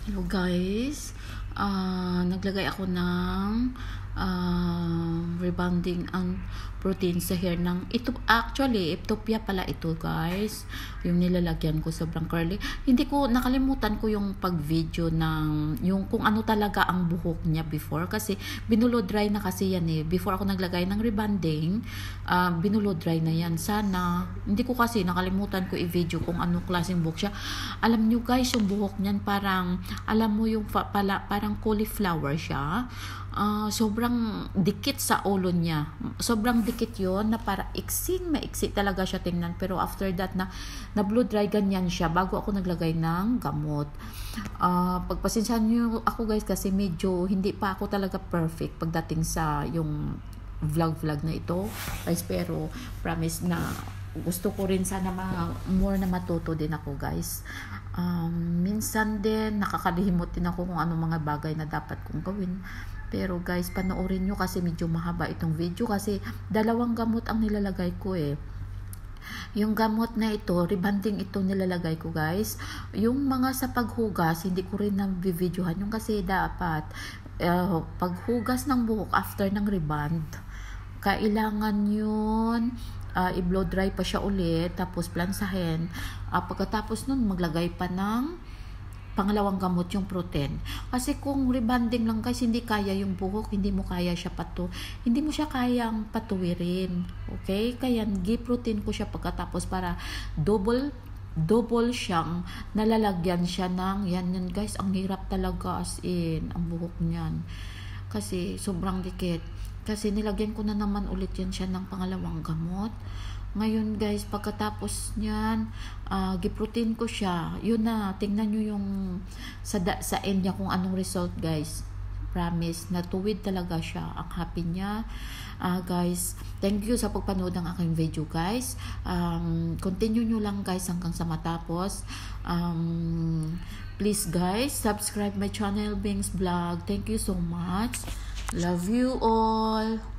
Hello guys, naglagay ako ng rebonding ang protein sa hair ng ito. Actually Eptopia pala ito guys, yung nilalagyan ko sobrang curly. Hindi ko nakalimutan ko yung pag video ng yung kung ano talaga ang buhok niya before, kasi binulo dry na kasi yan before ako naglagay ng rebonding. Binulo dry na yan. Sana hindi ko kasi nakalimutan ko i-video kung anong klaseng buhok siya. Alam nyo guys, yung buhok niyan parang, alam mo yung parang cauliflower siya. Sobrang dikit sa ulo niya. Sobrang dikit yon na para maiksi talaga siya tingnan. Pero after that na blow dry ganyan siya bago ako naglagay ng gamot. Pagpasensyahan niyo ako guys kasi medyo hindi pa ako talaga perfect pagdating sa yung vlog na ito guys, pero promise na gusto ko rin sana more na matuto din ako guys. Minsan din nakakalimot din ako kung anong mga bagay na dapat kong gawin. Pero guys, panoorin nyo kasi medyo mahaba itong video kasi dalawang gamot ang nilalagay ko Yung gamot na ito, rebonding ito nilalagay ko guys. Yung mga sa paghugas, hindi ko rin na-videohan yung kasi dapat paghugas ng buhok after ng rebond, kailangan yun i-blow dry pa siya ulit, tapos plansahin. Pagkatapos nun maglagay pa ng pangalawang gamot, yung protein. Kasi kung rebonding lang guys, hindi kaya yung buhok, hindi mo kaya siya hindi mo siya kayang patuwirin. Okay? Kaya gi-protein ko siya pagkatapos para double siyang nalalagyan siya ng yan guys. Ang hirap talaga as in ang buhok niyan. Kasi sobrang dikit. Kasi nilagyan ko na naman ulit yan siya ng pangalawang gamot. Ngayon guys, pagkatapos niyan, giprotein ko siya. Yun na, tingnan nyo yung sa end niya kung anong result guys. Promise, natuwid talaga siya. Ang happy niya. Guys, thank you sa pagpanood ng aking video guys. Continue nyo lang guys hanggang sa matapos. Please guys, subscribe my channel, Bings Vlog. Thank you so much. Love you all.